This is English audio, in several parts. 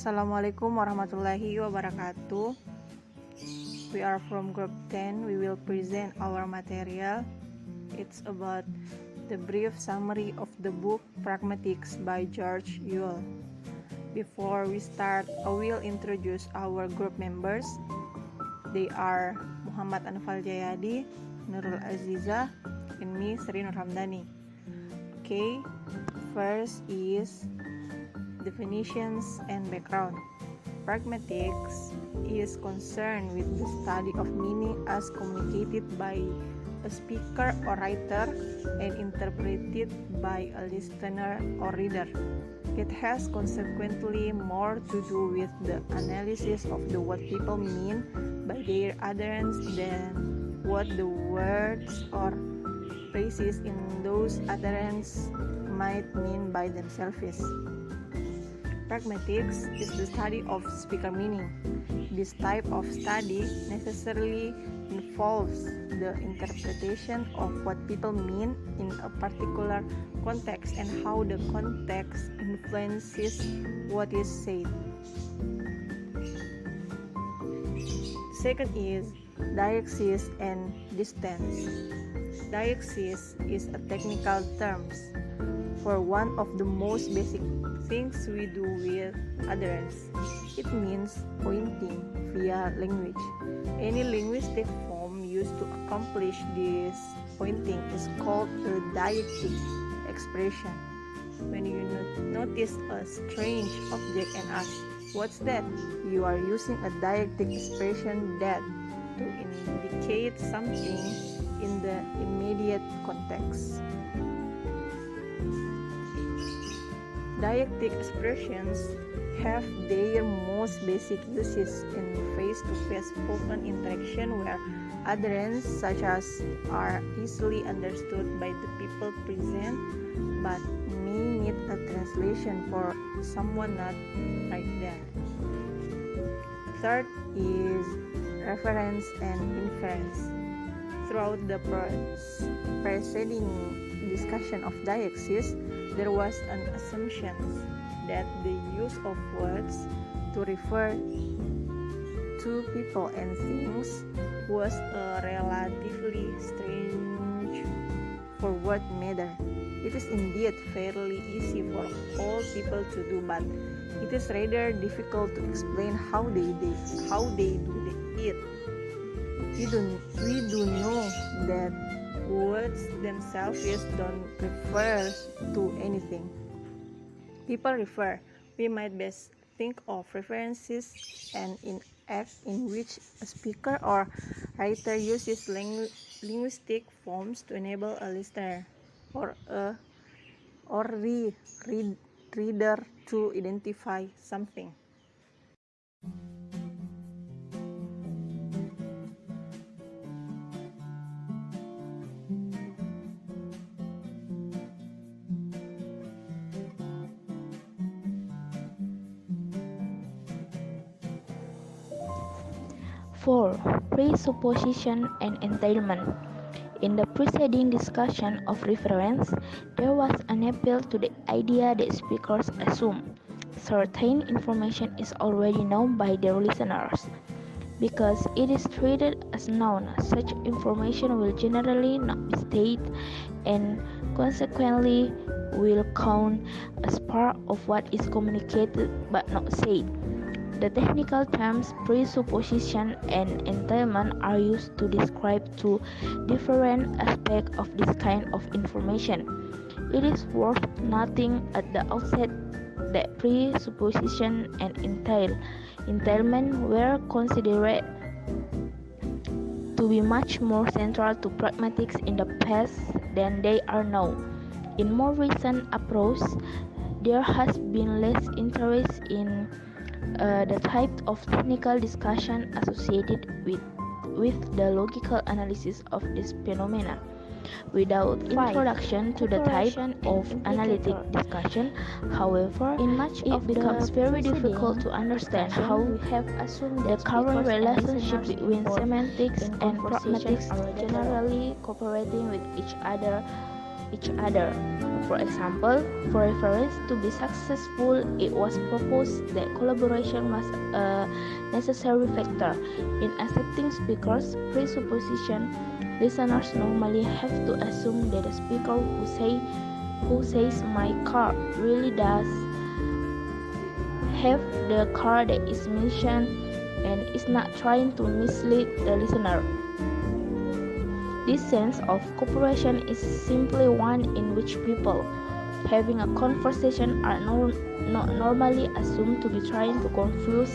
Assalamualaikum warahmatullahi wabarakatuh. We are from group 10. We will present our material. It's about the brief summary of the book Pragmatics by George Yule. Before we start, I will introduce our group members. They are Muhammad Anfal Jayadi, Nurul Aziza, and me, Sri Nur Hamdani. Okay, first is definitions and background. Pragmatics is concerned with the study of meaning as communicated by a speaker or writer and interpreted by a listener or reader. It has consequently more to do with the analysis of what people mean by their utterance than what the words or phrases in those utterances might mean by themselves. Pragmatics is the study of speaker meaning. This type of study necessarily involves the interpretation of what people mean in a particular context and how the context influences what is said. Second is deixis and distance. Deixis is a technical term for one of the most basic things we do with utterance. It means pointing via language. Any linguistic form used to accomplish this pointing is called a deictic expression. When you notice a strange object and ask, "What's that?" you are using a deictic expression that to indicate something in the immediate context. Deictic expressions have their most basic uses in face-to-face spoken interaction where utterances such as are easily understood by the people present but may need a translation for someone not right there. Third is reference and inference. Throughout the preceding discussion of deixis, there was an assumption that the use of words to refer to people and things was a relatively strange for word matter. It is indeed fairly easy for all people to do, but it is rather difficult to explain how they do it. We do know that words themselves don't refer to anything. People refer. We might best think of references and in act in which a speaker or writer uses linguistic forms to enable a listener or reader to identify something. Four, presupposition and entailment. In the preceding discussion of reference, there was an appeal to the idea that speakers assume certain information is already known by their listeners. Because it is treated as known, such information will generally not be stated and consequently will count as part of what is communicated but not said. The technical terms presupposition and entailment are used to describe two different aspects of this kind of information. It is worth noting at the outset that presupposition and entailment were considered to be much more central to pragmatics in the past than they are now. In more recent approaches, there has been less interest in the type of technical discussion associated with the logical analysis of this phenomena. Without introduction to the type of analytic discussion, however, it becomes very difficult to understand how the current relationship between semantics and pragmatics are generally cooperating with each other each other. For example, for reference to be successful, it was proposed that collaboration was a necessary factor in accepting speakers' presupposition. Listeners normally have to assume that the speaker who says my car really does have the car that is mentioned and is not trying to mislead the listener. This sense of cooperation is simply one in which people having a conversation are not normally assumed to be trying to confuse,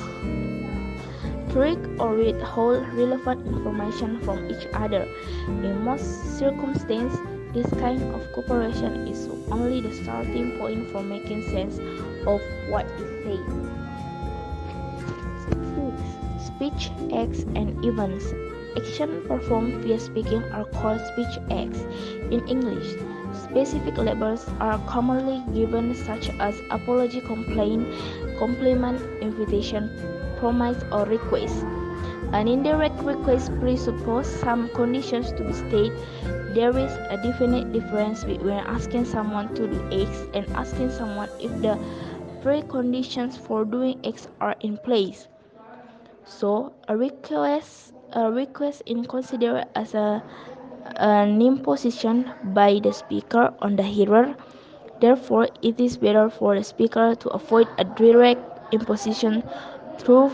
trick, or withhold relevant information from each other. In most circumstances, this kind of cooperation is only the starting point for making sense of what is said. 6. Speech acts and events. Actions performed via speaking are called speech acts. In English, specific labels are commonly given such as apology, complaint, compliment, invitation, promise, or request. An indirect request presupposes some conditions to be stated. There is a definite difference between asking someone to do X and asking someone if the preconditions for doing X are in place. So a request is considered as an imposition by the speaker on the hearer. Therefore, it is better for the speaker to avoid a direct imposition through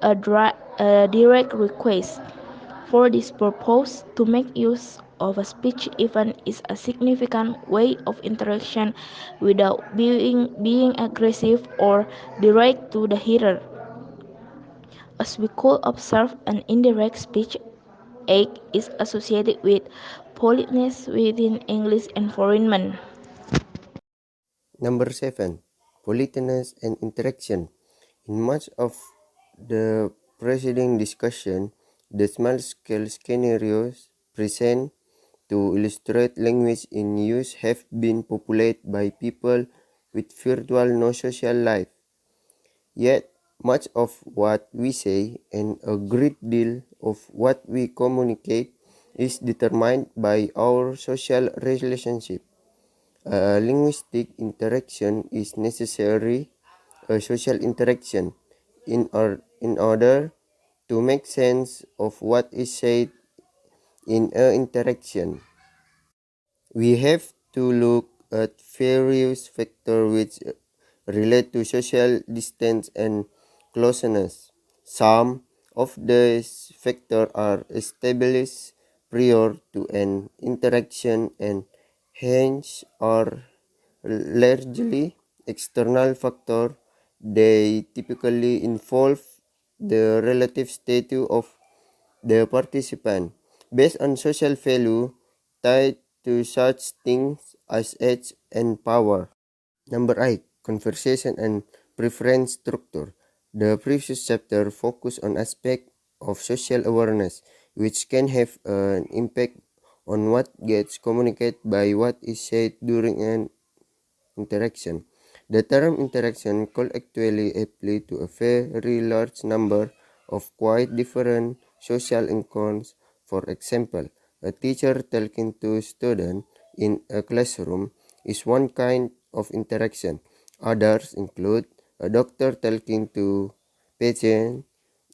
a direct request. For this purpose, to make use of a speech event is a significant way of interaction without being aggressive or direct to the hearer. As we could observe, an indirect speech act is associated with politeness within English environment. Number 7. Politeness and interaction. In much of the preceding discussion, the small-scale scenarios present to illustrate language in use have been populated by people with virtual no social life. Yet, much of what we say and a great deal of what we communicate is determined by our social relationship. A linguistic interaction is necessary, a social interaction, in order to make sense of what is said in an interaction. We have to look at various factors which relate to social distance and closeness. Some of these factors are established prior to an interaction and hence are largely external factors. They typically involve the relative status of the participant based on social value tied to such things as age and power. Number 8. Conversation and preference structure. The previous chapter focused on aspects of social awareness which can have an impact on what gets communicated by what is said during an interaction. The term interaction could actually apply to a very large number of quite different social encounters. For example, a teacher talking to students in a classroom is one kind of interaction. Others include a doctor talking to patients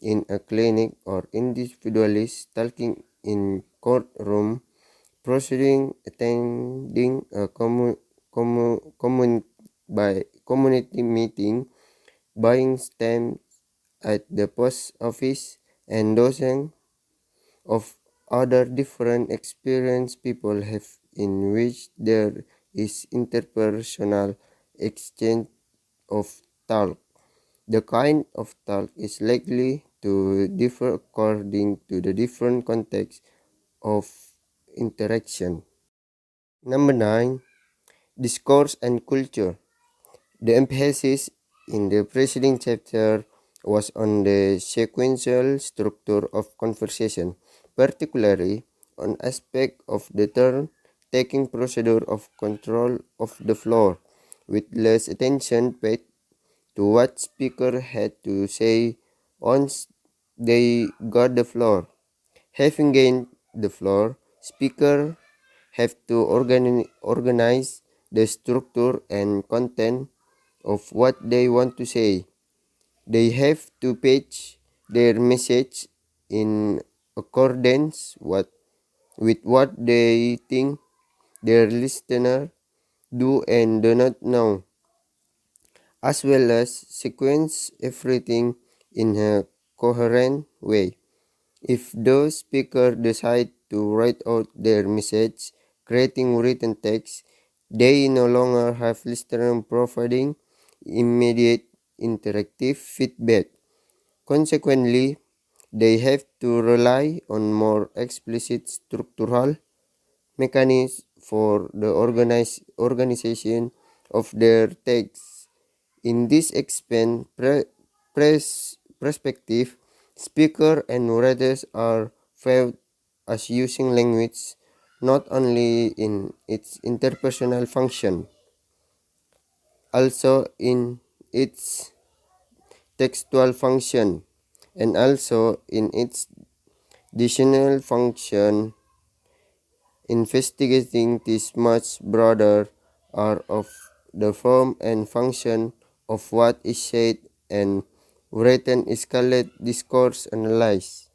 in a clinic or individuals talking in courtroom proceeding, attending a community meeting, buying stamps at the post office, and dozens of other different experiences people have in which there is interpersonal exchange of talk. The kind of talk is likely to differ according to the different context of interaction. Number 9. Discourse and culture. The emphasis in the preceding chapter was on the sequential structure of conversation, particularly on aspect of the turn-taking procedure of control of the floor, with less attention paid to what speaker had to say once they got the floor. Having gained the floor, speaker have to organize the structure and content of what they want to say. They have to pitch their message in accordance with what they think their listener do and do not know, as well as sequence everything in a coherent way. If those speakers decide to write out their message, creating written text, they no longer have listener providing immediate interactive feedback. Consequently, they have to rely on more explicit structural mechanisms for the organization of their texts. In this perspective, speakers and writers are viewed as using language not only in its interpersonal function, also in its textual function, and also in its dictional function. Investigating this much broader are of the form and function of what is said and written is called discourse analysis.